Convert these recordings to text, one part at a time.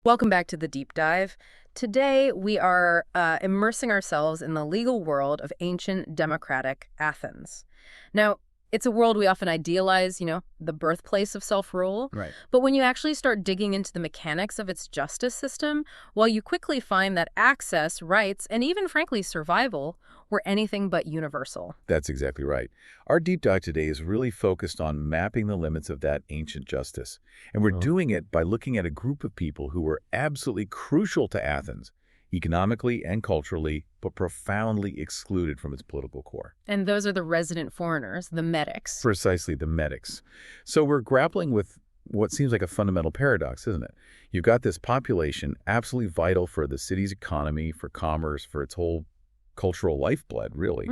Welcome back to the deep dive. Today, we are immersing ourselves in the legal world of ancient democratic Athens. Now, it's a world we often idealize, the birthplace of self-rule. Right. But when you actually start digging into the mechanics of its justice system, well, you quickly find that access, rights, and even, frankly, survival were anything but universal. That's exactly right. Our deep dive today is really focused on mapping the limits of that ancient justice. And we're doing it by looking at a group of people who were absolutely crucial to Athens, economically and culturally, but profoundly excluded from its political core. And those are the resident foreigners, the Metics. Precisely, the Metics. So we're grappling with what seems like a fundamental paradox, isn't it? You've got this population absolutely vital for the city's economy, for commerce, for its whole cultural lifeblood, really.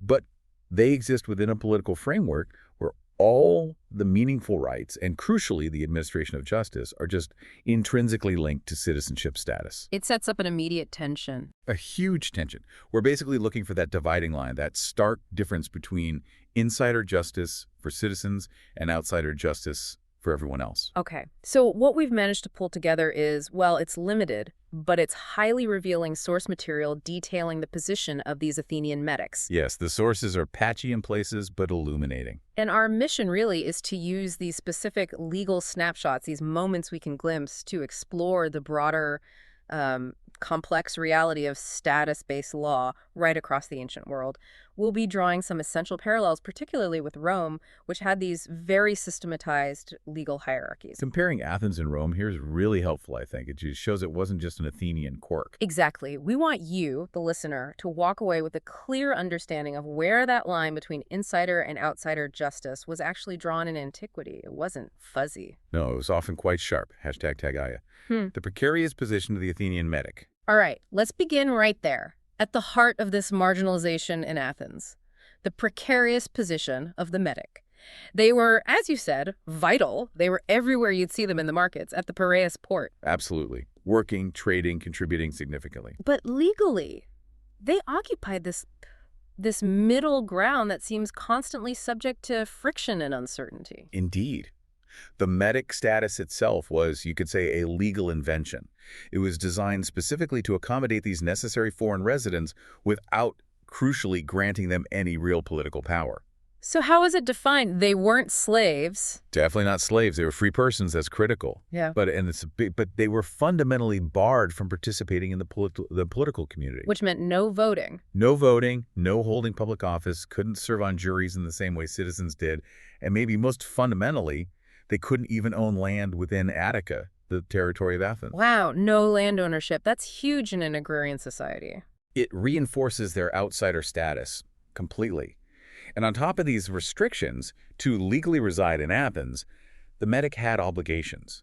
But they exist within a political framework where all the meaningful rights and, crucially, the administration of justice are just intrinsically linked to citizenship status. It sets up an immediate tension. A huge tension. We're basically looking for that dividing line, that stark difference between insider justice for citizens and outsider justice for everyone else. Okay, so what we've managed to pull together is, well, it's limited, but it's highly revealing source material detailing the position of these Athenian metics. Yes, the sources are patchy in places, but illuminating. And our mission really is to use these specific legal snapshots, these moments we can glimpse, to explore the broader, complex reality of status-based law right across the ancient world. We'll be drawing some essential parallels, particularly with Rome, which had these very systematized legal hierarchies. Comparing Athens and Rome here is really helpful, I think. It just shows it wasn't just an Athenian quirk. Exactly. We want you, the listener, to walk away with a clear understanding of where that line between insider and outsider justice was actually drawn in antiquity. It wasn't fuzzy. No, it was often quite sharp. Hashtag Tagaya. The precarious position of the Athenian metic. All right, let's begin right there, at the heart of this marginalization in Athens, the precarious position of the metic. They were, as you said, vital. They were everywhere you'd see them in the markets, at the Piraeus port. Absolutely. Working, trading, contributing significantly. But legally, they occupied this middle ground that seems constantly subject to friction and uncertainty. Indeed. The metic status itself was, you could say, a legal invention. It was designed specifically to accommodate these necessary foreign residents without, crucially, granting them any real political power. So how is it defined? They weren't slaves. Definitely not slaves. They were free persons. That's critical. Yeah. But they were fundamentally barred from participating in the political community. Which meant no voting. No voting, no holding public office, couldn't serve on juries in the same way citizens did, and maybe most fundamentally, they couldn't even own land within Attica, the territory of Athens. Wow, no land ownership. That's huge in an agrarian society. It reinforces their outsider status completely. And on top of these restrictions to legally reside in Athens, the metic had obligations.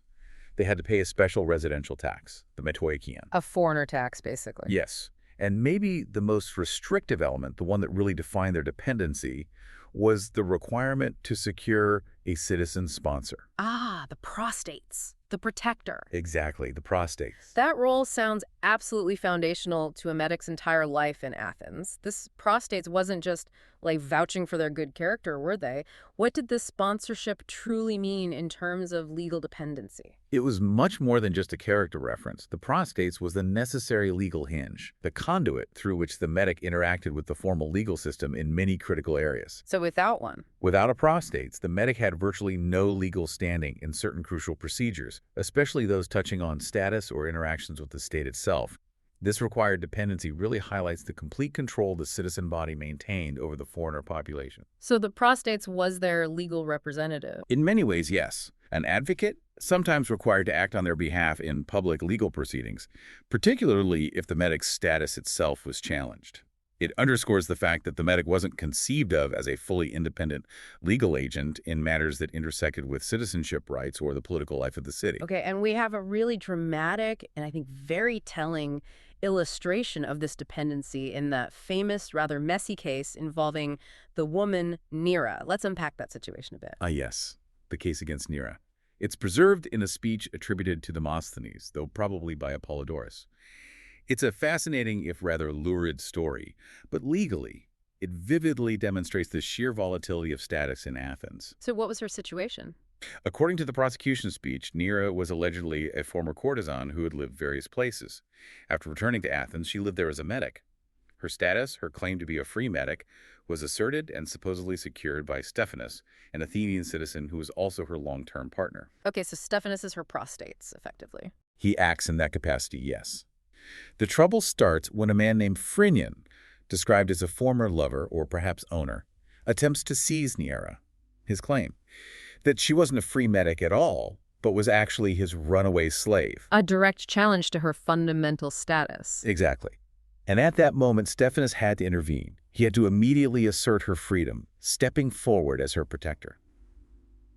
They had to pay a special residential tax, the metoikion. A foreigner tax, basically. Yes. And maybe the most restrictive element, the one that really defined their dependency, was the requirement to secure a citizen sponsor. Ah, the prostates, the protector. Exactly, the prostates. That role sounds absolutely foundational to a metic's entire life in Athens. This prostates wasn't just like vouching for their good character, were they? What did this sponsorship truly mean in terms of legal dependency? It was much more than just a character reference. The prostates was the necessary legal hinge, the conduit through which the metic interacted with the formal legal system in many critical areas. So without one? Without a prostates, the metic had virtually no legal standing in certain crucial procedures, especially those touching on status or interactions with the state itself. This required dependency really highlights the complete control the citizen body maintained over the foreigner population. So the prostates was their legal representative. In many ways, yes. An advocate, sometimes required to act on their behalf in public legal proceedings, particularly if the metic's status itself was challenged. It underscores the fact that the metic wasn't conceived of as a fully independent legal agent in matters that intersected with citizenship rights or the political life of the city. Okay, and we have a really dramatic and I think very telling illustration of this dependency in the famous, rather messy case involving the woman Neaera. Let's unpack that situation a bit. Yes, the case against Neaera. It's preserved in a speech attributed to Demosthenes, though probably by Apollodorus. It's a fascinating, if rather lurid story, but legally, it vividly demonstrates the sheer volatility of status in Athens. So what was her situation? According to the prosecution's speech, Neaera was allegedly a former courtesan who had lived various places. After returning to Athens, she lived there as a metic. Her status, her claim to be a free metic, was asserted and supposedly secured by Stephanus, an Athenian citizen who was also her long-term partner. Okay, so Stephanus is her prostates, effectively. He acts in that capacity, yes. The trouble starts when a man named Phrynion, described as a former lover or perhaps owner, attempts to seize Neaera. His claim that she wasn't a free metic at all, but was actually his runaway slave. A direct challenge to her fundamental status. Exactly. And at that moment, Stephanus had to intervene. He had to immediately assert her freedom, stepping forward as her protector.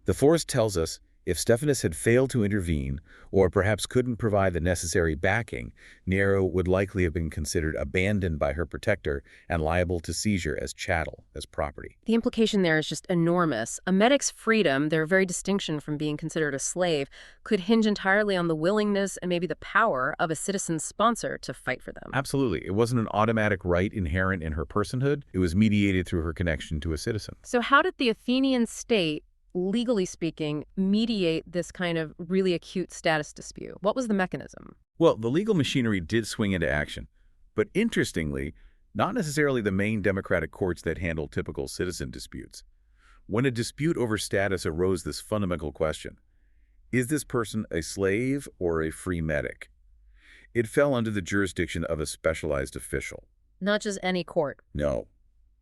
The forest tells us if Stephanus had failed to intervene, or perhaps couldn't provide the necessary backing, Neaera would likely have been considered abandoned by her protector and liable to seizure as chattel, as property. The implication there is just enormous. A metic's freedom, their very distinction from being considered a slave, could hinge entirely on the willingness and maybe the power of a citizen's sponsor to fight for them. Absolutely. It wasn't an automatic right inherent in her personhood. It was mediated through her connection to a citizen. So how did the Athenian state, legally speaking, mediate this kind of really acute status dispute? What was the mechanism? Well, the legal machinery did swing into action. But interestingly, not necessarily the main democratic courts that handle typical citizen disputes. When a dispute over status arose this fundamental question, is this person a slave or a free metic? It fell under the jurisdiction of a specialized official. Not just any court. No.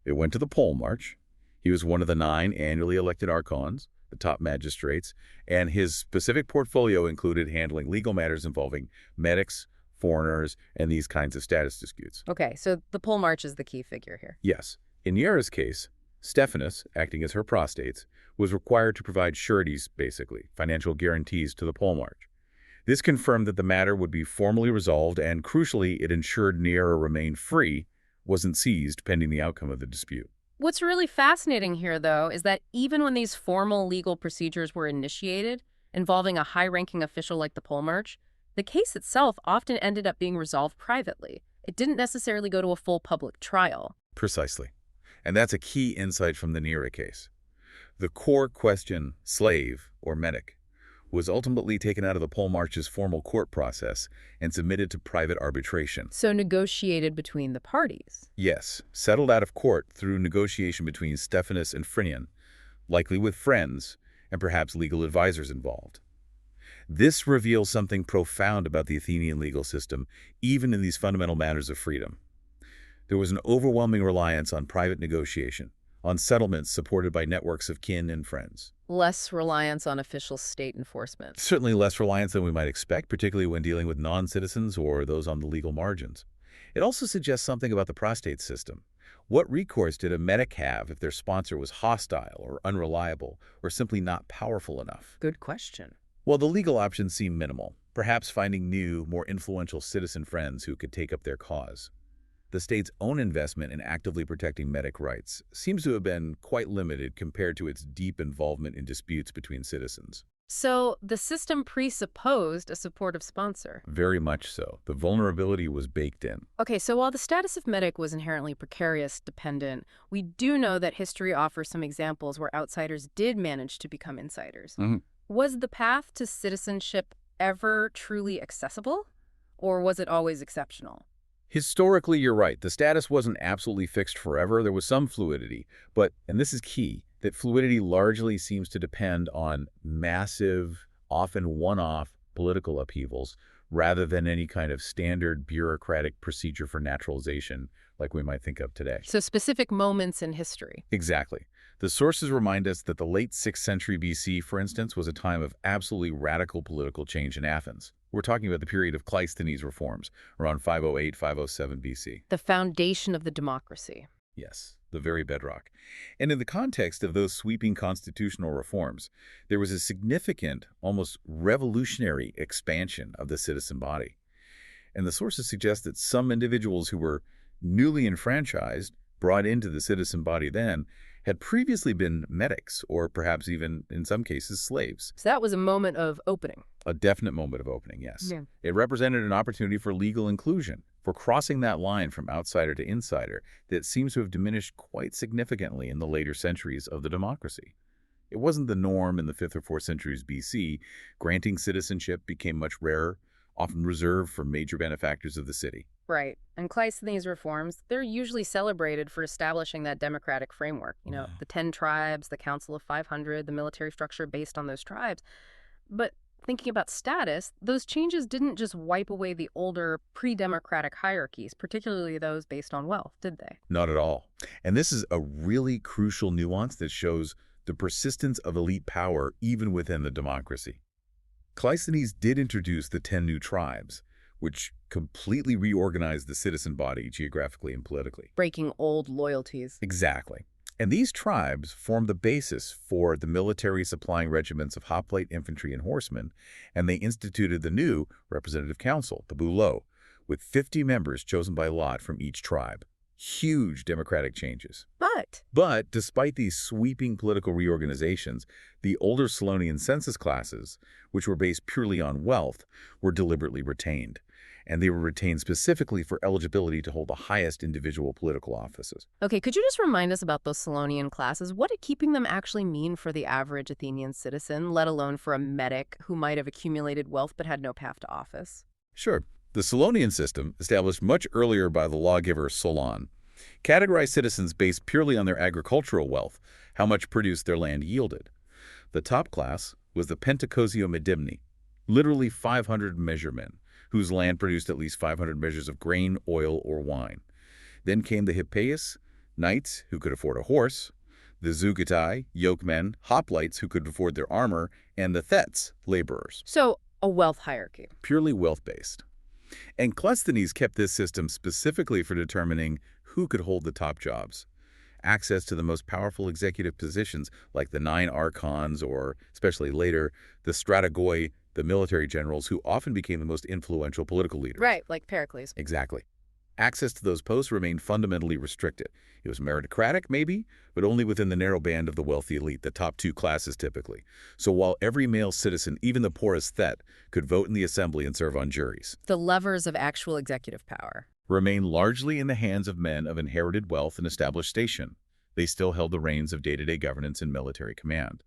It went to the poll march. He was one of the 9 annually elected archons, the top magistrates, and his specific portfolio included handling legal matters involving metics, foreigners, and these kinds of status disputes. Okay, so the poll march is the key figure here. Yes. In Neaera's case, Stephanus, acting as her prostates, was required to provide sureties, basically, financial guarantees to the poll march. This confirmed that the matter would be formally resolved, and crucially, it ensured Neaera remained free, wasn't seized pending the outcome of the dispute. What's really fascinating here, though, is that even when these formal legal procedures were initiated, involving a high-ranking official like the poll march, the case itself often ended up being resolved privately. It didn't necessarily go to a full public trial. Precisely. And that's a key insight from the Neaera case. The core question, slave or metic, was ultimately taken out of the poll march's formal court process and submitted to private arbitration. So negotiated between the parties. Yes, settled out of court through negotiation between Stephanus and Phrynion, likely with friends and perhaps legal advisors involved. This reveals something profound about the Athenian legal system, even in these fundamental matters of freedom. There was an overwhelming reliance on private negotiation, on settlements supported by networks of kin and friends. Less reliance on official state enforcement. Certainly less reliance than we might expect, particularly when dealing with non-citizens or those on the legal margins. It also suggests something about the prostate system. What recourse did a metic have if their sponsor was hostile or unreliable or simply not powerful enough? Good question. Well, the legal options seem minimal, perhaps finding new, more influential citizen friends who could take up their cause. The state's own investment in actively protecting metic rights seems to have been quite limited compared to its deep involvement in disputes between citizens. So the system presupposed a supportive sponsor. Very much so. The vulnerability was baked in. Okay, so while the status of metic was inherently precarious, dependent, we do know that history offers some examples where outsiders did manage to become insiders. Was the path to citizenship ever truly accessible, or was it always exceptional? Historically, you're right. The status wasn't absolutely fixed forever. There was some fluidity. But, and this is key, that fluidity largely seems to depend on massive, often one-off political upheavals rather than any kind of standard bureaucratic procedure for naturalization like we might think of today. So specific moments in history. Exactly. The sources remind us that the late 6th century BC, for instance, was a time of absolutely radical political change in Athens. We're talking about the period of Cleisthenes reforms, around 508, 507 BC. The foundation of the democracy. Yes, the very bedrock. And in the context of those sweeping constitutional reforms, there was a significant, almost revolutionary expansion of the citizen body. And the sources suggest that some individuals who were newly enfranchised, brought into the citizen body then, had previously been metics, or perhaps even, in some cases, slaves. So that was a moment of opening. A definite moment of opening, yes. Yeah. It represented an opportunity for legal inclusion, for crossing that line from outsider to insider that seems to have diminished quite significantly in the later centuries of the democracy. It wasn't the norm in the 5th or 4th centuries BC. Granting citizenship became much rarer, often reserved for major benefactors of the city. Right. And Cleisthenes reforms, they're usually celebrated for establishing that democratic framework. The 10 tribes, the Council of 500, the military structure based on those tribes. But thinking about status, those changes didn't just wipe away the older pre-democratic hierarchies, particularly those based on wealth, did they? Not at all. And this is a really crucial nuance that shows the persistence of elite power even within the democracy. Cleisthenes did introduce the 10 new tribes, which completely reorganized the citizen body geographically and politically. Breaking old loyalties. Exactly. And these tribes formed the basis for the military supplying regiments of hoplite infantry and horsemen, and they instituted the new representative council, the boulot, with 50 members chosen by lot from each tribe. Huge democratic changes. But despite these sweeping political reorganizations, the older Solonian census classes, which were based purely on wealth, were deliberately retained. And they were retained specifically for eligibility to hold the highest individual political offices. Okay, could you just remind us about those Solonian classes? What did keeping them actually mean for the average Athenian citizen, let alone for a metic who might have accumulated wealth but had no path to office? Sure. The Solonian system, established much earlier by the lawgiver Solon, categorized citizens based purely on their agricultural wealth, how much produce their land yielded. The top class was the Pentacosio Medimni, literally 500 measuremen, whose land produced at least 500 measures of grain, oil, or wine. Then came the Hippeis, knights who could afford a horse, the Zeugatai, yokemen, hoplites who could afford their armor, and the Thets, laborers. So, a wealth hierarchy. Purely wealth-based. And Cleisthenes kept this system specifically for determining who could hold the top jobs. Access to the most powerful executive positions like the 9 archons or, especially later, the strategoi, the military generals who often became the most influential political leaders. Right, like Pericles. Exactly. Access to those posts remained fundamentally restricted. It was meritocratic, maybe, but only within the narrow band of the wealthy elite, the top 2 classes typically. So while every male citizen, even the poorest thet, could vote in the assembly and serve on juries, The levers of actual executive power remained largely in the hands of men of inherited wealth and established station. They still held the reins of day-to-day governance and military command.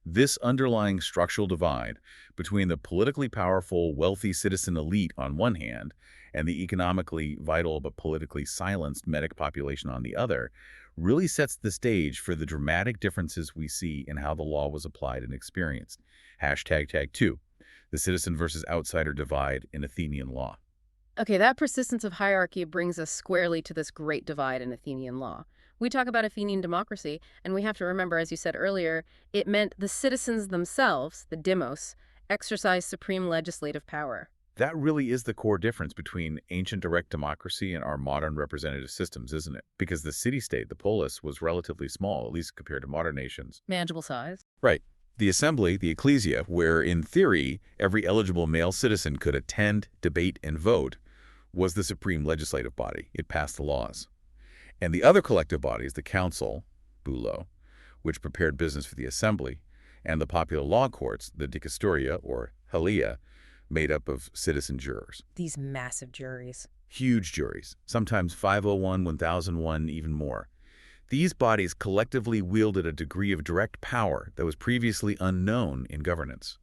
This underlying structural divide between the politically powerful, wealthy citizen elite on one hand and the economically vital but politically silenced metic population on the other really sets the stage for the dramatic differences we see in how the law was applied and experienced. #2, the citizen versus outsider divide in Athenian law. Okay, that persistence of hierarchy brings us squarely to this great divide in Athenian law. We talk about Athenian democracy, and we have to remember, as you said earlier, it meant the citizens themselves, the demos, exercised supreme legislative power. That really is the core difference between ancient direct democracy and our modern representative systems, isn't it? Because the city-state, the polis, was relatively small, at least compared to modern nations. Manageable size. Right. The assembly, the ecclesia, where in theory every eligible male citizen could attend, debate, and vote, was the supreme legislative body. It passed the laws. And the other collective bodies, the council, boulot, which prepared business for the assembly, and the popular law courts, the dicastoria, or halia, made up of citizen jurors. These massive juries. Huge juries, sometimes 501, 1001, even more. These bodies collectively wielded a degree of direct power that was previously unknown in governance.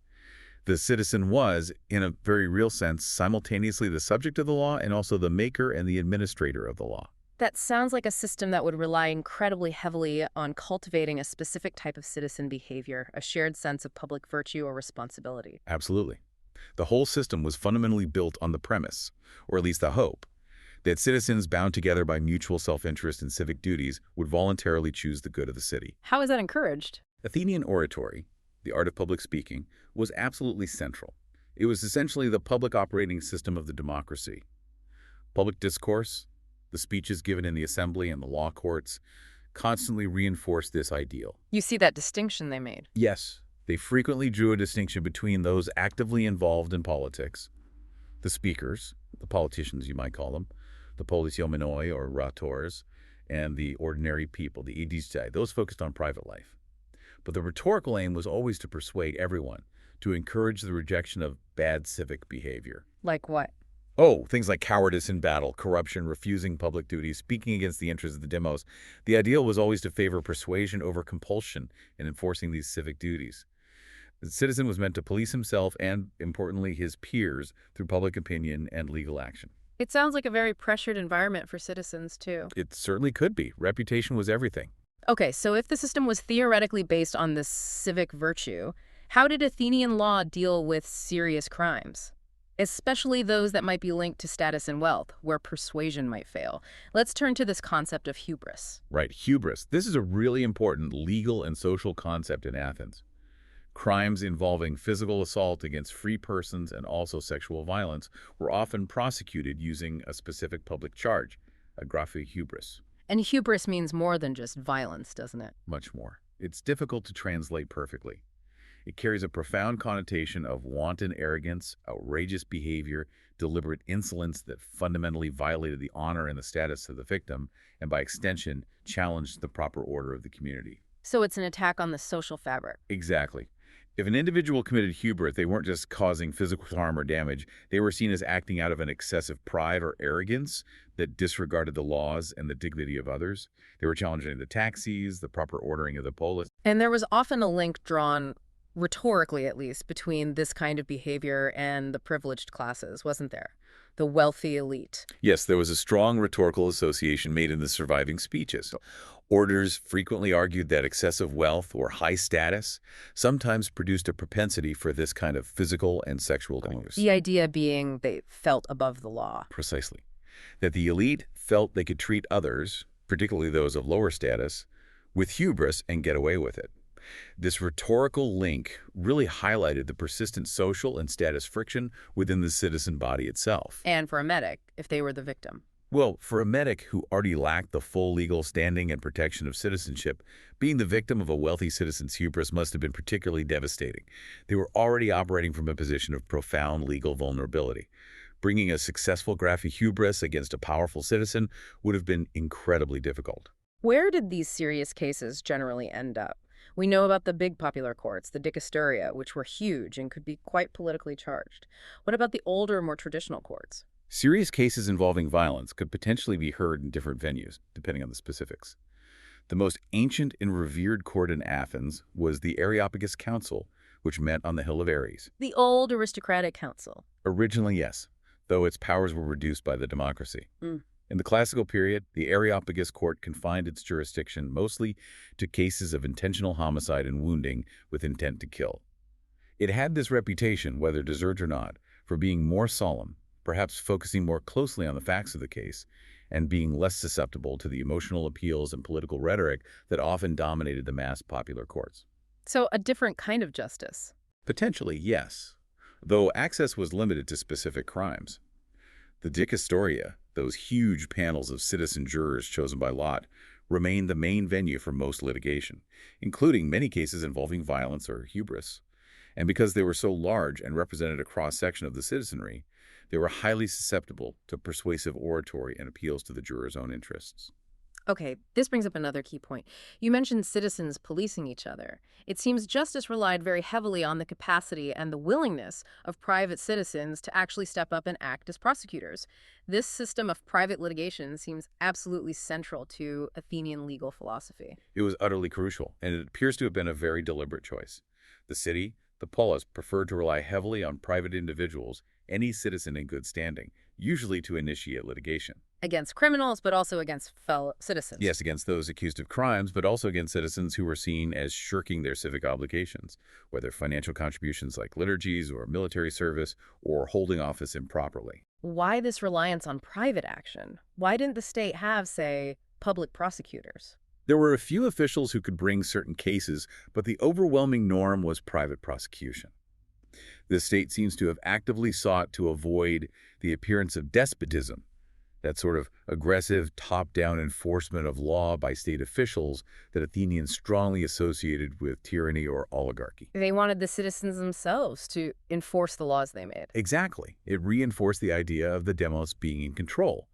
The citizen was, in a very real sense, simultaneously the subject of the law and also the maker and the administrator of the law. That sounds like a system that would rely incredibly heavily on cultivating a specific type of citizen behavior, a shared sense of public virtue or responsibility. Absolutely. The whole system was fundamentally built on the premise, or at least the hope, that citizens bound together by mutual self-interest and civic duties would voluntarily choose the good of the city. How is that encouraged? Athenian oratory, the art of public speaking, was absolutely central. It was essentially the public operating system of the democracy. Public discourse, the speeches given in the assembly and the law courts, constantly reinforced this ideal. You see that distinction they made. Yes, they frequently drew a distinction between those actively involved in politics, the speakers, the politicians you might call them, the politiomenoi or rators, and the ordinary people, the edistai, those focused on private life. But the rhetorical aim was always to persuade everyone, to encourage the rejection of bad civic behavior. Like what? Oh, things like cowardice in battle, corruption, refusing public duties, speaking against the interests of the demos. The ideal was always to favor persuasion over compulsion in enforcing these civic duties. The citizen was meant to police himself and, importantly, his peers through public opinion and legal action. It sounds like a very pressured environment for citizens, too. It certainly could be. Reputation was everything. Okay, so if the system was theoretically based on this civic virtue, how did Athenian law deal with serious crimes? Especially those that might be linked to status and wealth, where persuasion might fail. Let's turn to this concept of hubris. Right, hubris. This is a really important legal and social concept in Athens. Crimes involving physical assault against free persons and also sexual violence were often prosecuted using a specific public charge, a graphe hubris. And hubris means more than just violence, doesn't it? Much more. It's difficult to translate perfectly. It carries a profound connotation of wanton arrogance, outrageous behavior, deliberate insolence that fundamentally violated the honor and the status of the victim, and by extension, challenged the proper order of the community. So it's an attack on the social fabric. Exactly. If an individual committed hubris, they weren't just causing physical harm or damage, they were seen as acting out of an excessive pride or arrogance that disregarded the laws and the dignity of others. They were challenging the taxis, the proper ordering of the polis. And there was often a link drawn, rhetorically at least, between this kind of behavior and the privileged classes, wasn't there? The wealthy elite. Yes, there was a strong rhetorical association made in the surviving speeches. Orators frequently argued that excessive wealth or high status sometimes produced a propensity for this kind of physical and sexual abuse. The idea being they felt above the law. Precisely. That the elite felt they could treat others, particularly those of lower status, with hubris and get away with it. This rhetorical link really highlighted the persistent social and status friction within the citizen body itself. And for a metic, if they were the victim. Well, for a metic who already lacked the full legal standing and protection of citizenship, being the victim of a wealthy citizen's hubris must have been particularly devastating. They were already operating from a position of profound legal vulnerability. Bringing a successful graphe hubris against a powerful citizen would have been incredibly difficult. Where did these serious cases generally end up? We know about the big popular courts, the dicasteria, which were huge and could be quite politically charged. What about the older, more traditional courts? Serious cases involving violence could potentially be heard in different venues, depending on the specifics. The most ancient and revered court in Athens was the Areopagus Council, which met on the Hill of Ares. The old aristocratic council. Originally, yes, though its powers were reduced by the democracy. Mm. In the classical period, the Areopagus court confined its jurisdiction mostly to cases of intentional homicide and wounding with intent to kill. It had this reputation, whether deserved or not, for being more solemn, perhaps focusing more closely on the facts of the case, and being less susceptible to the emotional appeals and political rhetoric that often dominated the mass popular courts. So a different kind of justice. Potentially, yes, though access was limited to specific crimes. The dicasteria, those huge panels of citizen jurors chosen by lot, remained the main venue for most litigation, including many cases involving violence or hubris. And because they were so large and represented a cross-section of the citizenry, they were highly susceptible to persuasive oratory and appeals to the jurors' own interests. Okay, this brings up another key point. You mentioned citizens policing each other. It seems justice relied very heavily on the capacity and the willingness of private citizens to actually step up and act as prosecutors. This system of private litigation seems absolutely central to Athenian legal philosophy. It was utterly crucial, and it appears to have been a very deliberate choice. The city, the polis, preferred to rely heavily on private individuals, any citizen in good standing, usually to initiate litigation. Against criminals, but also against fellow citizens. Yes, against those accused of crimes, but also against citizens who were seen as shirking their civic obligations, whether financial contributions like liturgies or military service, or holding office improperly. Why this reliance on private action? Why didn't the state have, say, public prosecutors? There were a few officials who could bring certain cases, but the overwhelming norm was private prosecution. The state seems to have actively sought to avoid the appearance of despotism, that sort of aggressive top-down enforcement of law by state officials that Athenians strongly associated with tyranny or oligarchy. They wanted the citizens themselves to enforce the laws they made. Exactly. It reinforced the idea of the demos being in control.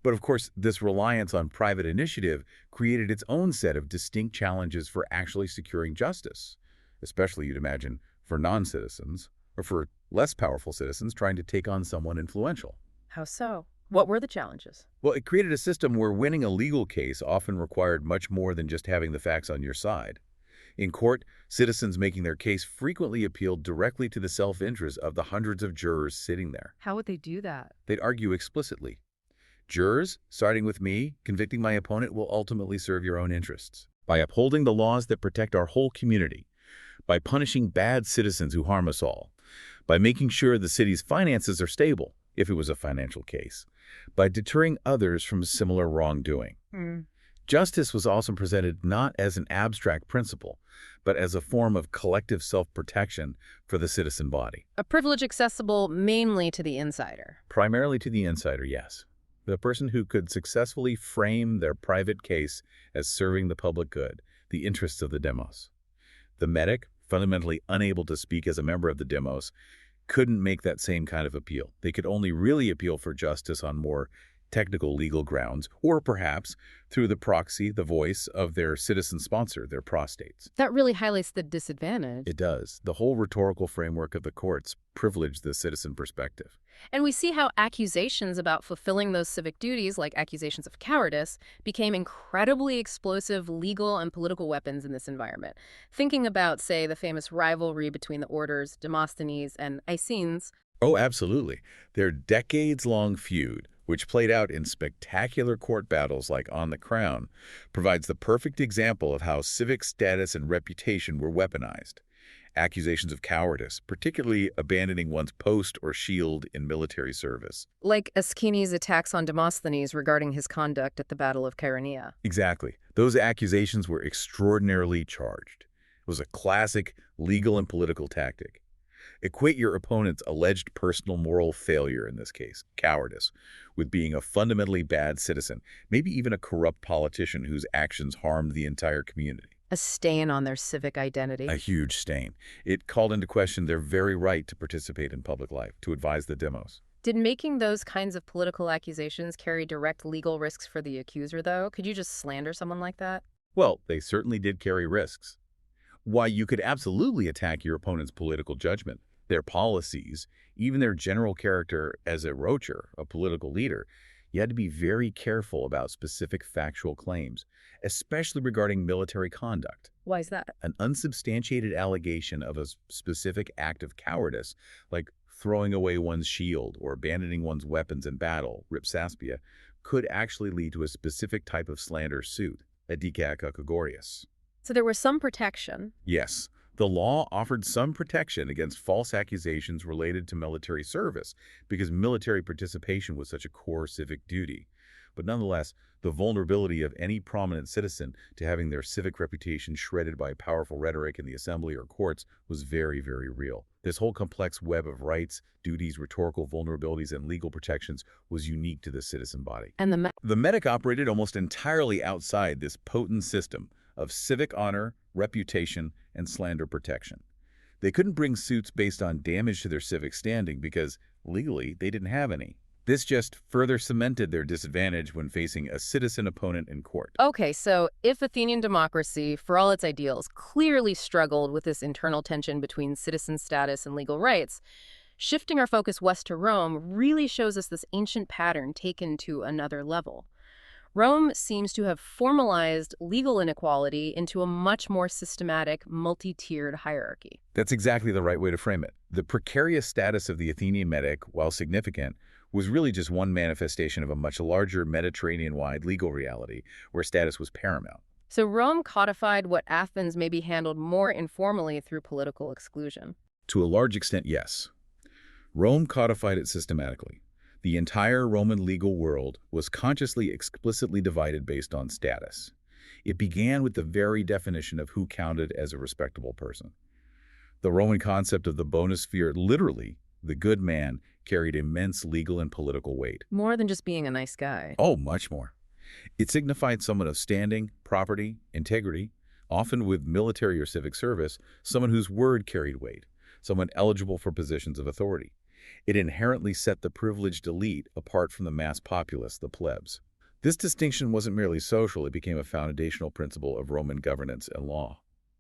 But of course, this reliance on private initiative created its own set of distinct challenges for actually securing justice, especially, you'd imagine, for non-citizens or for less powerful citizens trying to take on someone influential. How so? What were the challenges? Well, it created a system where winning a legal case often required much more than just having the facts on your side. In court, citizens making their case frequently appealed directly to the self-interest of the hundreds of jurors sitting there. How would they do that? They'd argue explicitly. Jurors, starting with me, convicting my opponent will ultimately serve your own interests. By upholding the laws that protect our whole community, by punishing bad citizens who harm us all, by making sure the city's finances are stable, if it was a financial case, by deterring others from similar wrongdoing. Justice was also presented not as an abstract principle, but as a form of collective self-protection for the citizen body. A privilege accessible mainly to the insider. Primarily to the insider, yes. The person who could successfully frame their private case as serving the public good, the interests of the demos. The metic, fundamentally unable to speak as a member of the demos, couldn't make that same kind of appeal. They could only really appeal for justice on more technical legal grounds, or perhaps through the proxy, the voice of their citizen sponsor, their prostates. That really highlights the disadvantage. It does. The whole rhetorical framework of the courts privileged the citizen perspective. And we see how accusations about fulfilling those civic duties, like accusations of cowardice, became incredibly explosive legal and political weapons in this environment. Thinking about, say, the famous rivalry between the orders Demosthenes and Athens. Oh, absolutely. Their decades-long feud, which played out in spectacular court battles like On the Crown, provides the perfect example of how civic status and reputation were weaponized. Accusations of cowardice, particularly abandoning one's post or shield in military service. Like Aeschines' attacks on Demosthenes regarding his conduct at the Battle of Chaeronea. Exactly. Those accusations were extraordinarily charged. It was a classic legal and political tactic. Equate your opponent's alleged personal moral failure, in this case, cowardice, with being a fundamentally bad citizen, maybe even a corrupt politician whose actions harmed the entire community. A stain on their civic identity. A huge stain. It called into question their very right to participate in public life, to advise the demos. Did making those kinds of political accusations carry direct legal risks for the accuser, though? Could you just slander someone like that? Well, they certainly did carry risks. Why, you could absolutely attack your opponent's political judgment, their policies, even their general character as a roacher, a political leader. You had to be very careful about specific factual claims, especially regarding military conduct. Why is that? An unsubstantiated allegation of a specific act of cowardice, like throwing away one's shield or abandoning one's weapons in battle, ripsaspia, could actually lead to a specific type of slander suit, a dikakakagorius. So there was some protection. Yes, the law offered some protection against false accusations related to military service because military participation was such a core civic duty. But nonetheless, the vulnerability of any prominent citizen to having their civic reputation shredded by powerful rhetoric in the assembly or courts was very, very real. This whole complex web of rights, duties, rhetorical vulnerabilities, and legal protections was unique to the citizen body. And The metic operated almost entirely outside this potent system of civic honor, reputation, and slander protection. They couldn't bring suits based on damage to their civic standing because, legally, they didn't have any. This just further cemented their disadvantage when facing a citizen opponent in court. Okay, so if Athenian democracy, for all its ideals, clearly struggled with this internal tension between citizen status and legal rights, shifting our focus west to Rome really shows us this ancient pattern taken to another level. Rome seems to have formalized legal inequality into a much more systematic, multi-tiered hierarchy. That's exactly the right way to frame it. The precarious status of the Athenian metic, while significant, was really just one manifestation of a much larger Mediterranean-wide legal reality where status was paramount. So Rome codified what Athens maybe handled more informally through political exclusion. To a large extent, yes. Rome codified it systematically. The entire Roman legal world was consciously, explicitly divided based on status. It began with the very definition of who counted as a respectable person. The Roman concept of the bonus sphere, literally, the good man, carried immense legal and political weight. More than just being a nice guy. Oh, much more. It signified someone of standing, property, integrity, often with military or civic service, someone whose word carried weight, someone eligible for positions of authority. It inherently set the privileged elite apart from the mass populace, the plebs. This distinction wasn't merely social, it became a foundational principle of Roman governance and law.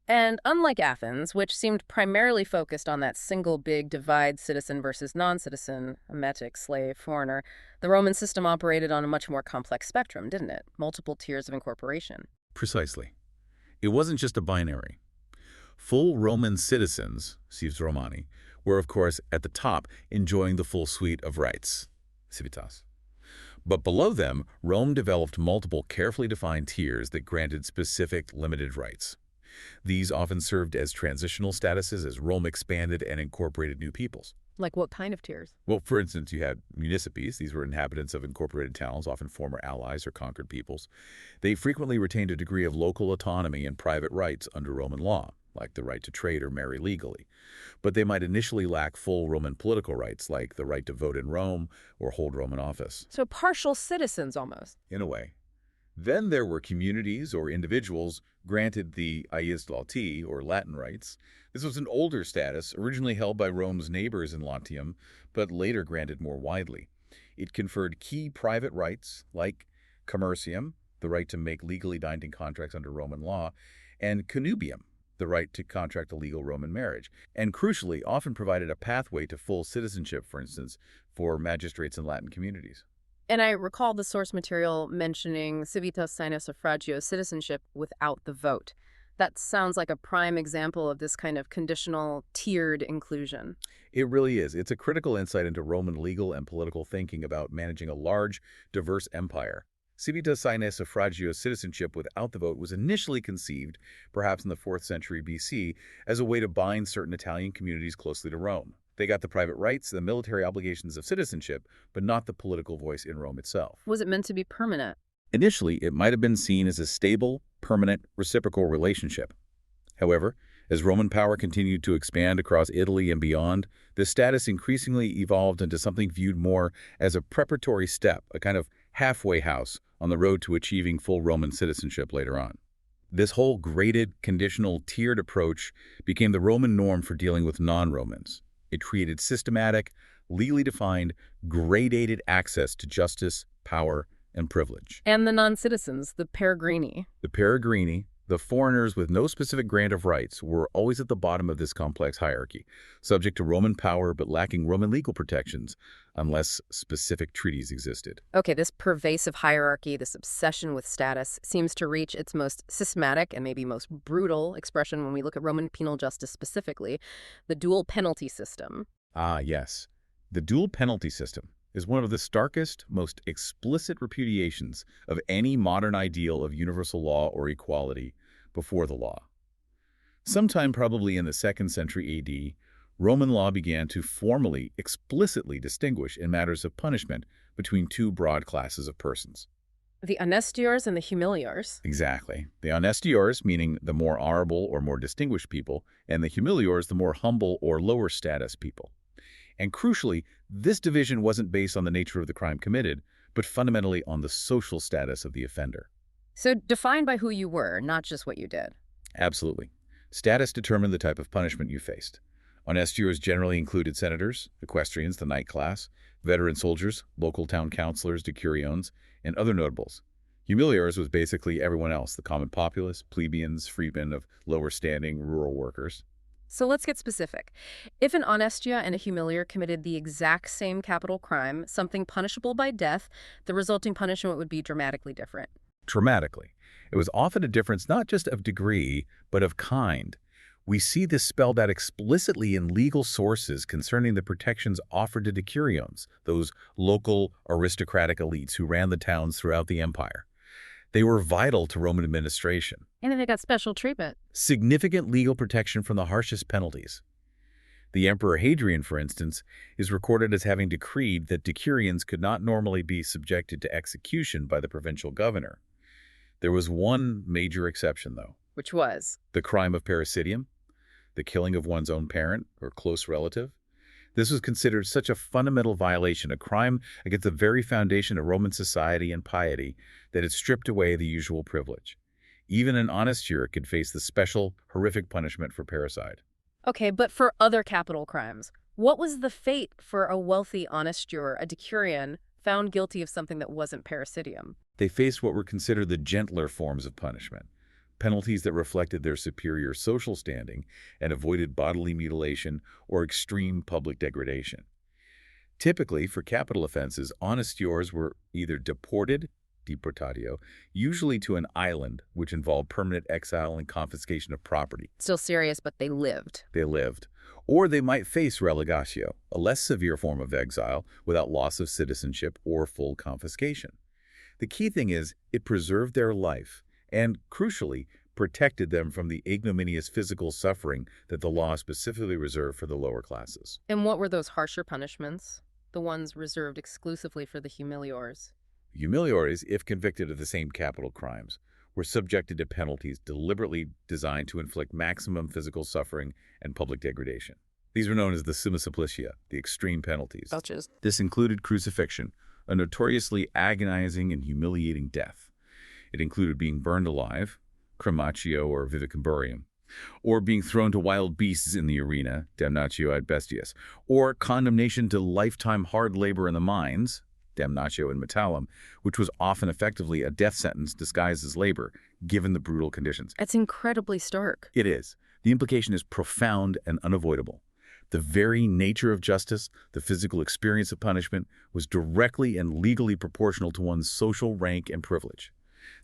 And unlike Athens, which seemed primarily focused on that single big divide, citizen versus non-citizen, a metic, slave, foreigner, the Roman system operated on a much more complex spectrum, didn't it? Multiple tiers of incorporation. Precisely. It wasn't just a binary. Full Roman citizens, cives Romani, were of course at the top enjoying the full suite of rights, civitas. But below them, Rome developed multiple carefully defined tiers that granted specific limited rights. These often served as transitional statuses as Rome expanded and incorporated new peoples. Like what kind of tiers? Well, for instance, you had municipes. These were inhabitants of incorporated towns, often former allies or conquered peoples. They frequently retained a degree of local autonomy and private rights under Roman law, like the right to trade or marry legally. But they might initially lack full Roman political rights, like the right to vote in Rome or hold Roman office. So partial citizens almost. In a way. Then there were communities or individuals granted the ius lauti, or Latin rights. This was an older status, originally held by Rome's neighbors in Latium, but later granted more widely. It conferred key private rights, like commercium, the right to make legally binding contracts under Roman law, and connubium, the right to contract a legal Roman marriage, and crucially often provided a pathway to full citizenship, for instance, for magistrates in Latin communities. And I recall the source material mentioning civitas sine suffragio, citizenship without the vote. That sounds like a prime example of this kind of conditional, tiered inclusion. It really is. It's a critical insight into Roman legal and political thinking about managing a large, diverse empire. Civitas sine suffragio, citizenship without the vote, was initially conceived, perhaps in the 4th century BC, as a way to bind certain Italian communities closely to Rome. They got the private rights, the military obligations of citizenship, but not the political voice in Rome itself. Was it meant to be permanent? Initially, it might have been seen as a stable, permanent, reciprocal relationship. However, as Roman power continued to expand across Italy and beyond, this status increasingly evolved into something viewed more as a preparatory step, a kind of halfway house on the road to achieving full Roman citizenship later on. This whole graded, conditional, tiered approach became the Roman norm for dealing with non-Romans. It created systematic, legally defined, gradated access to justice, power, and privilege. And the non-citizens, the peregrini. The peregrini, the foreigners with no specific grant of rights, were always at the bottom of this complex hierarchy, subject to Roman power but lacking Roman legal protections, unless specific treaties existed. Okay, this pervasive hierarchy, this obsession with status, seems to reach its most systematic and maybe most brutal expression when we look at Roman penal justice specifically, the dual penalty system. Ah, yes. The dual penalty system is one of the starkest, most explicit repudiations of any modern ideal of universal law or equality before the law. Sometime probably in the 2nd century AD, Roman law began to formally, explicitly distinguish in matters of punishment between two broad classes of persons. The honestiores and the humiliores. Exactly. The honestiores, meaning the more honorable or more distinguished people, and the humiliores, the more humble or lower status people. And crucially, this division wasn't based on the nature of the crime committed, but fundamentally on the social status of the offender. So defined by who you were, not just what you did. Absolutely. Status determined the type of punishment you faced. Honestiores generally included senators, equestrians, the knight class, veteran soldiers, local town councilors, decuriones, and other notables. Humiliores was basically everyone else, the common populace, plebeians, freedmen of lower standing, rural workers. So let's get specific. If an honestia and a humilior committed the exact same capital crime, something punishable by death, the resulting punishment would be dramatically different. Dramatically. It was often a difference not just of degree, but of kind. We see this spelled out explicitly in legal sources concerning the protections offered to decuriones, those local aristocratic elites who ran the towns throughout the empire. They were vital to Roman administration. And then they got special treatment. Significant legal protection from the harshest penalties. The Emperor Hadrian, for instance, is recorded as having decreed that decurions could not normally be subjected to execution by the provincial governor. There was one major exception, though. Which was? The crime of parricidium, the killing of one's own parent or close relative. This was considered such a fundamental violation, a crime against the very foundation of Roman society and piety, that it stripped away the usual privilege. Even an honestior could face the special, horrific punishment for parricide. Okay, but for other capital crimes, what was the fate for a wealthy honestior, a decurion, found guilty of something that wasn't parricidium? They faced what were considered the gentler forms of punishment. penalties that reflected their superior social standing and avoided bodily mutilation or extreme public degradation. Typically, for capital offenses, honestiores were either deported, deportatio, usually to an island, which involved permanent exile and confiscation of property. Still serious, but they lived. They lived. Or they might face relegatio, a less severe form of exile without loss of citizenship or full confiscation. The key thing is it preserved their life and, crucially, protected them from the ignominious physical suffering that the law specifically reserved for the lower classes. And what were those harsher punishments? The ones reserved exclusively for the humiliores. Humiliores, if convicted of the same capital crimes, were subjected to penalties deliberately designed to inflict maximum physical suffering and public degradation. These were known as the summa supplicia, the extreme penalties. Belches. This included crucifixion, a notoriously agonizing and humiliating death. It included being burned alive, crematio or vivicemburium, or being thrown to wild beasts in the arena, damnatio ad bestias, or condemnation to lifetime hard labor in the mines, damnatio in metallum, which was often effectively a death sentence disguised as labor, given the brutal conditions. That's incredibly stark. It is. The implication is profound and unavoidable. The very nature of justice, the physical experience of punishment, was directly and legally proportional to one's social rank and privilege.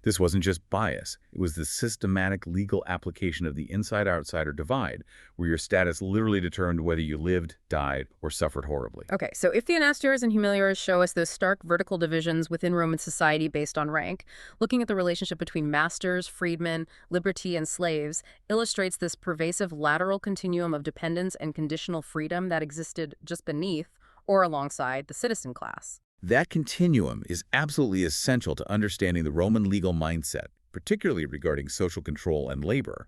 This wasn't just bias. It was the systematic legal application of the inside-outsider divide, where your status literally determined whether you lived, died, or suffered horribly. Okay, so if the honestiores and humiliores show us those stark vertical divisions within Roman society based on rank, looking at the relationship between masters, freedmen, liberty, and slaves illustrates this pervasive lateral continuum of dependence and conditional freedom that existed just beneath or alongside the citizen class. That continuum is absolutely essential to understanding the Roman legal mindset, particularly regarding social control and labor.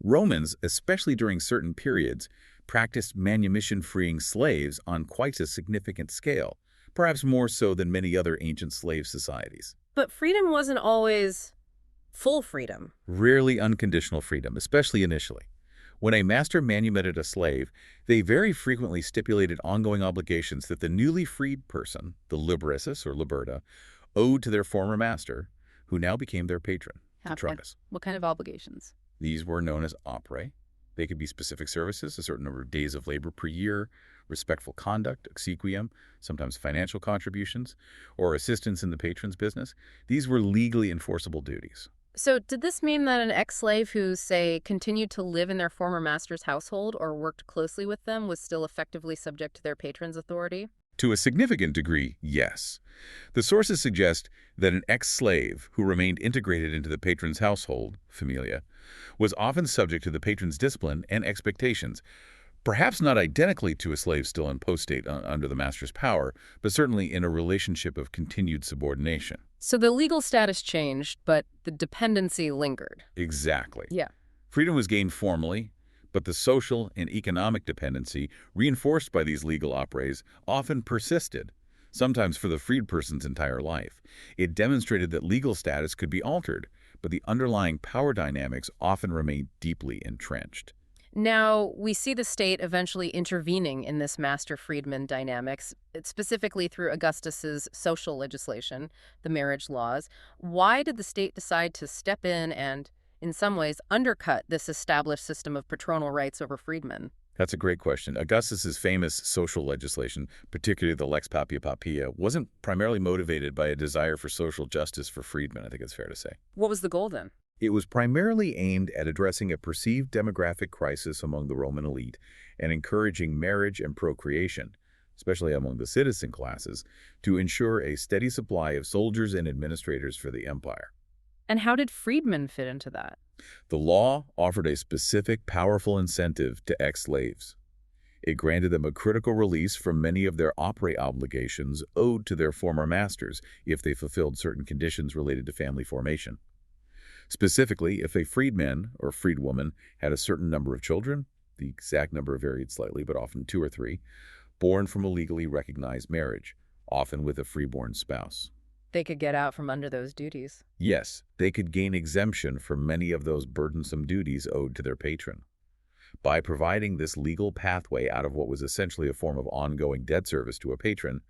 Romans, especially during certain periods, practiced manumission-freeing slaves on quite a significant scale, perhaps more so than many other ancient slave societies. But freedom wasn't always full freedom. Rarely unconditional freedom, especially initially. When a master manumitted a slave, they very frequently stipulated ongoing obligations that the newly freed person, the librissus or liberta, owed to their former master, who now became their patron, patronus. What kind of obligations? These were known as operae. They could be specific services, a certain number of days of labor per year, respectful conduct, exequium, sometimes financial contributions, or assistance in the patron's business. These were legally enforceable duties. So did this mean that an ex-slave who, say, continued to live in their former master's household or worked closely with them was still effectively subject to their patron's authority? To a significant degree, yes. The sources suggest that an ex-slave who remained integrated into the patron's household, familia, was often subject to the patron's discipline and expectations, perhaps not identically to a slave still in post-state under the master's power, but certainly in a relationship of continued subordination. So the legal status changed, but the dependency lingered. Exactly. Yeah. Freedom was gained formally, but the social and economic dependency, reinforced by these legal operaes, often persisted, sometimes for the freed person's entire life. It demonstrated that legal status could be altered, but the underlying power dynamics often remained deeply entrenched. Now, we see the state eventually intervening in this master-freedman dynamics, specifically through Augustus's social legislation, the marriage laws. Why did the state decide to step in and, in some ways, undercut this established system of patronal rights over freedmen? That's a great question. Augustus's famous social legislation, particularly the Lex Papia Papia, wasn't primarily motivated by a desire for social justice for freedmen, I think it's fair to say. What was the goal then? It was primarily aimed at addressing a perceived demographic crisis among the Roman elite and encouraging marriage and procreation, especially among the citizen classes, to ensure a steady supply of soldiers and administrators for the empire. And how did freedmen fit into that? The law offered a specific, powerful incentive to ex-slaves. It granted them a critical release from many of their operae obligations owed to their former masters if they fulfilled certain conditions related to family formation. Specifically, if a freedman or freedwoman had a certain number of children, the exact number varied slightly, but often 2 or 3, born from a legally recognized marriage, often with a freeborn spouse. They could get out from under those duties. Yes, they could gain exemption from many of those burdensome duties owed to their patron. By providing this legal pathway out of what was essentially a form of ongoing debt service to a patron,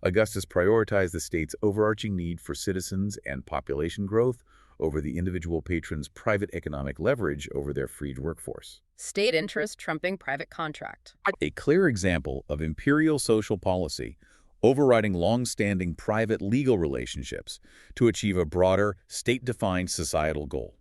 Augustus prioritized the state's overarching need for citizens and population growth over the individual patron's private economic leverage over their freed workforce. State interest trumping private contract. A clear example of imperial social policy overriding long-standing private legal relationships to achieve a broader, state-defined societal goal.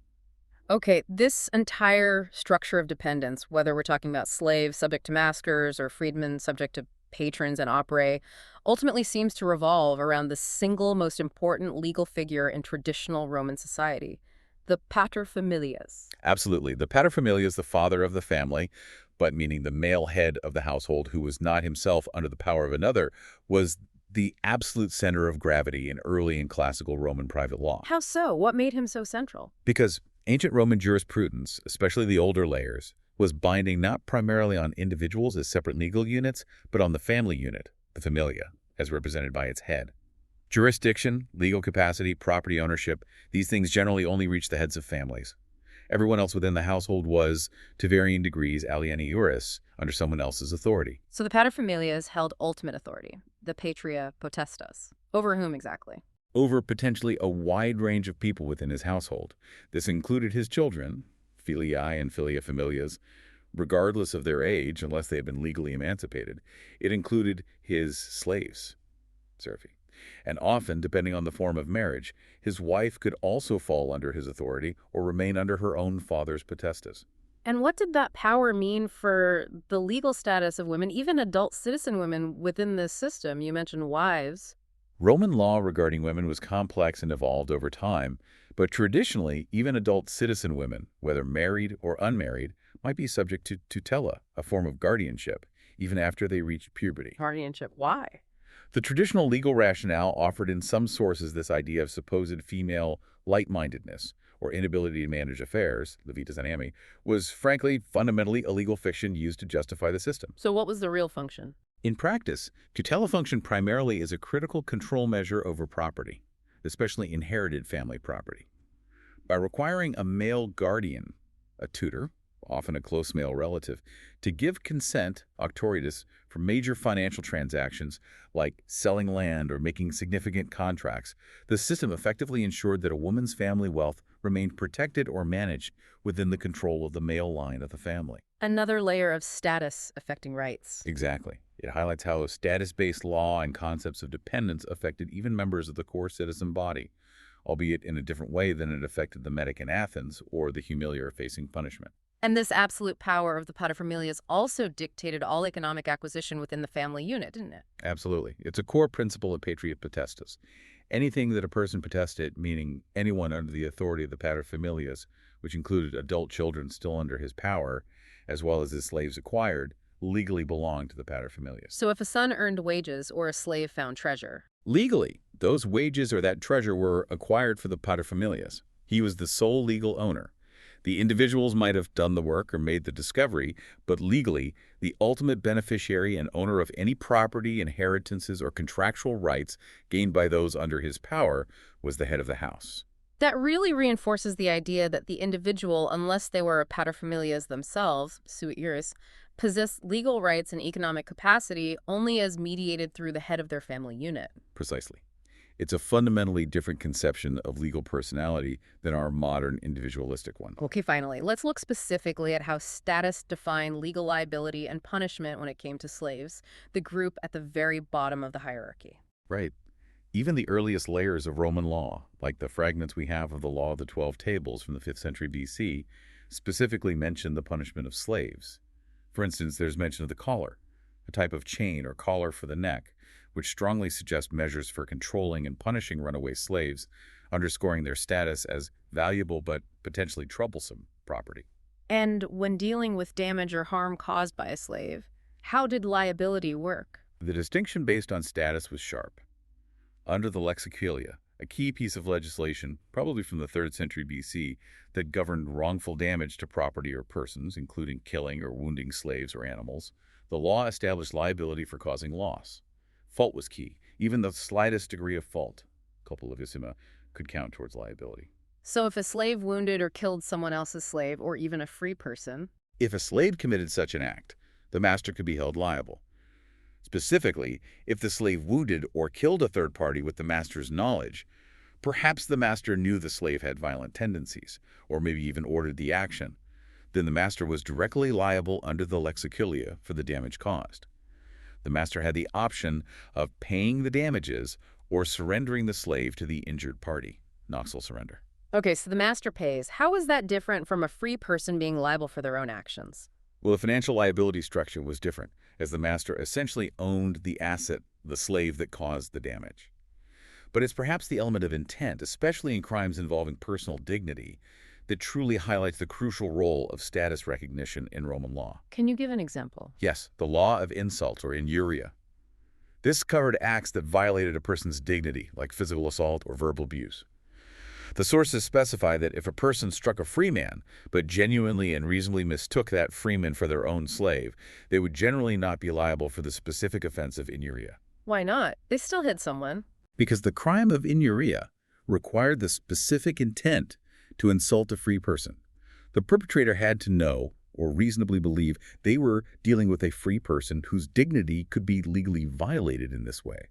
Okay, this entire structure of dependence, whether we're talking about slaves subject to masters or freedmen subject to patrons and operae, ultimately seems to revolve around the single most important legal figure in traditional Roman society, the paterfamilias. Absolutely. The paterfamilias is the father of the family, but meaning the male head of the household who was not himself under the power of another, was the absolute center of gravity in early and classical Roman private law. How so? What made him so central? Because ancient Roman jurisprudence, especially the older layers, was binding not primarily on individuals as separate legal units, but on the family unit, the familia, as represented by its head. Jurisdiction, legal capacity, property ownership, these things generally only reach the heads of families. Everyone else within the household was, to varying degrees, alieni juris, under someone else's authority. So the paterfamilias held ultimate authority, the patria potestas. Over whom exactly? Over potentially a wide range of people within his household. This included his children, filiae and filia familias, regardless of their age, unless they had been legally emancipated. It included his slaves, serfi. And often, depending on the form of marriage, his wife could also fall under his authority or remain under her own father's potestas. And what did that power mean for the legal status of women, even adult citizen women within this system? You mentioned wives. Roman law regarding women was complex and evolved over time, but traditionally, even adult citizen women, whether married or unmarried, might be subject to tutela, a form of guardianship, even after they reached puberty. Guardianship, why? The traditional legal rationale offered in some sources this idea of supposed female light-mindedness, or inability to manage affairs, levitas animi, was frankly fundamentally a legal fiction used to justify the system. So what was the real function? In practice, tutela function primarily is a critical control measure over property, especially inherited family property. By requiring a male guardian, a tutor, often a close male relative, to give consent, auctoritas, for major financial transactions like selling land or making significant contracts, the system effectively ensured that a woman's family wealth remained protected or managed within the control of the male line of the family. Another layer of status affecting rights. Exactly. It highlights how status-based law and concepts of dependence affected even members of the core citizen body, albeit in a different way than it affected the Metic in Athens or the humilior facing punishment. And this absolute power of the paterfamilias also dictated all economic acquisition within the family unit, didn't it? Absolutely. It's a core principle of patria potestas. Anything that a person potested, meaning anyone under the authority of the paterfamilias, which included adult children still under his power, as well as his slaves acquired, legally belonged to the paterfamilias. So if a son earned wages or a slave found treasure? Legally, those wages or that treasure were acquired for the paterfamilias. He was the sole legal owner. The individuals might have done the work or made the discovery, but legally, the ultimate beneficiary and owner of any property, inheritances, or contractual rights gained by those under his power was the head of the house. That really reinforces the idea that the individual, unless they were paterfamilias themselves, sui iuris, possessed legal rights and economic capacity only as mediated through the head of their family unit. Precisely. It's a fundamentally different conception of legal personality than our modern individualistic one. Okay, finally, let's look specifically at how status defined legal liability and punishment when it came to slaves, the group at the very bottom of the hierarchy. Right. Even the earliest layers of Roman law, like the fragments we have of the Law of the 12 Tables from the 5th century BC, specifically mention the punishment of slaves. For instance, there's mention of the collar, a type of chain or collar for the neck, which strongly suggest measures for controlling and punishing runaway slaves, underscoring their status as valuable but potentially troublesome property. And when dealing with damage or harm caused by a slave, how did liability work? The distinction based on status was sharp. Under the Lex Aquilia, a key piece of legislation, probably from the 3rd century BC, that governed wrongful damage to property or persons, including killing or wounding slaves or animals, the law established liability for causing loss. Fault was key. Even the slightest degree of fault, culpa could count towards liability. So if a slave wounded or killed someone else's slave, or even a free person... If a slave committed such an act, the master could be held liable. Specifically, if the slave wounded or killed a third party with the master's knowledge, Perhaps the master knew the slave had violent tendencies, or maybe even ordered the action. Then the master was directly liable under the lex Aquilia for the damage caused. The master had the option of paying the damages or surrendering the slave to the injured party, noxal surrender. Okay, so the master pays. How is that different from a free person being liable for their own actions? Well, the financial liability structure was different, as the master essentially owned the asset, the slave that caused the damage. But it's perhaps the element of intent, especially in crimes involving personal dignity, that truly highlights the crucial role of status recognition in Roman law. Can you give an example? Yes, the law of insult, or injuria. This covered acts that violated a person's dignity, like physical assault or verbal abuse. The sources specify that if a person struck a free man, but genuinely and reasonably mistook that freeman for their own slave, they would generally not be liable for the specific offense of injuria. Why not? They still hit someone. Because the crime of injuria required the specific intent to insult a free person. The perpetrator had to know or reasonably believe they were dealing with a free person whose dignity could be legally violated in this way.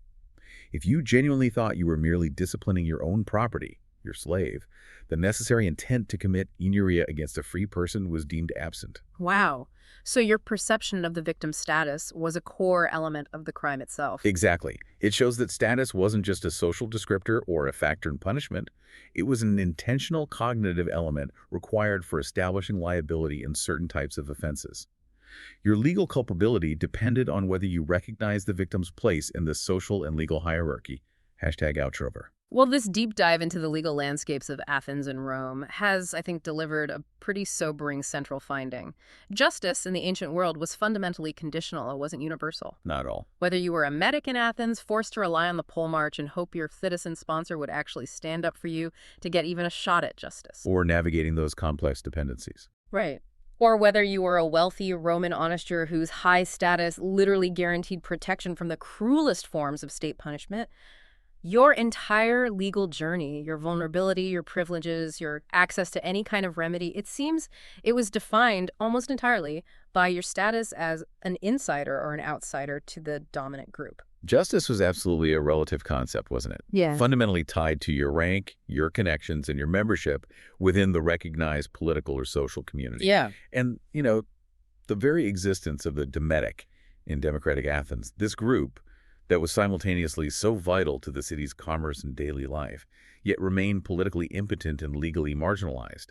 If you genuinely thought you were merely disciplining your own property, your slave, the necessary intent to commit injuria against a free person was deemed absent. Wow. So your perception of the victim's status was a core element of the crime itself. Exactly. It shows that status wasn't just a social descriptor or a factor in punishment. It was an intentional cognitive element required for establishing liability in certain types of offenses. Your legal culpability depended on whether you recognized the victim's place in the social and legal hierarchy. #outrover. Well, this deep dive into the legal landscapes of Athens and Rome has, I think, delivered a pretty sobering central finding. Justice in the ancient world was fundamentally conditional. It wasn't universal. Not all. Whether you were a metic in Athens, forced to rely on the pole march and hope your citizen sponsor would actually stand up for you to get even a shot at justice. Or navigating those complex dependencies. Right. Or whether you were a wealthy Roman honester whose high status literally guaranteed protection from the cruelest forms of state punishment, your entire legal journey, your vulnerability, your privileges, your access to any kind of remedy, it seems it was defined almost entirely by your status as an insider or an outsider to the dominant group. Justice was absolutely a relative concept, wasn't it? Yeah. Fundamentally tied to your rank, your connections, and your membership within the recognized political or social community. Yeah. And, the very existence of the Metic in democratic Athens, this group that was simultaneously so vital to the city's commerce and daily life, yet remained politically impotent and legally marginalized.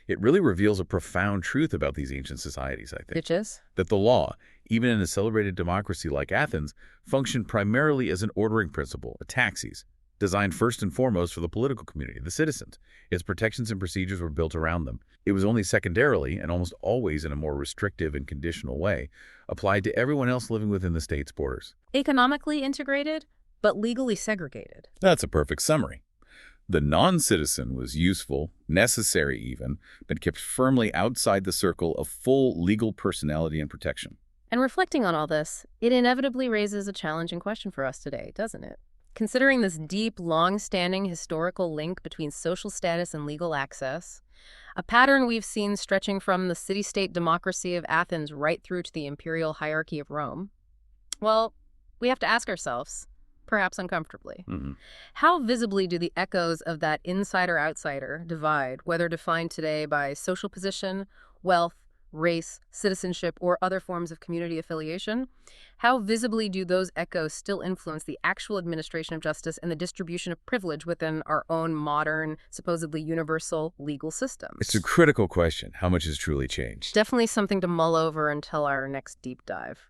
It really reveals a profound truth about these ancient societies, I think. Which is? That the law, even in a celebrated democracy like Athens, functioned primarily as an ordering principle, a taxis, designed first and foremost for the political community, the citizens. Its protections and procedures were built around them. It was only secondarily, and almost always in a more restrictive and conditional way, applied to everyone else living within the state's borders. Economically integrated, but legally segregated. That's a perfect summary. The non-citizen was useful, necessary even, but kept firmly outside the circle of full legal personality and protection. And reflecting on all this, it inevitably raises a challenging question for us today, doesn't it? Considering this deep, long-standing historical link between social status and legal access, a pattern we've seen stretching from the city-state democracy of Athens right through to the imperial hierarchy of Rome, well, we have to ask ourselves, perhaps uncomfortably, how visibly do the echoes of that insider-outsider divide, whether defined today by social position, wealth, race, citizenship, or other forms of community affiliation? How visibly do those echoes still influence the actual administration of justice and the distribution of privilege within our own modern, supposedly universal legal systems? It's a critical question. How much has truly changed? Definitely something to mull over until our next deep dive.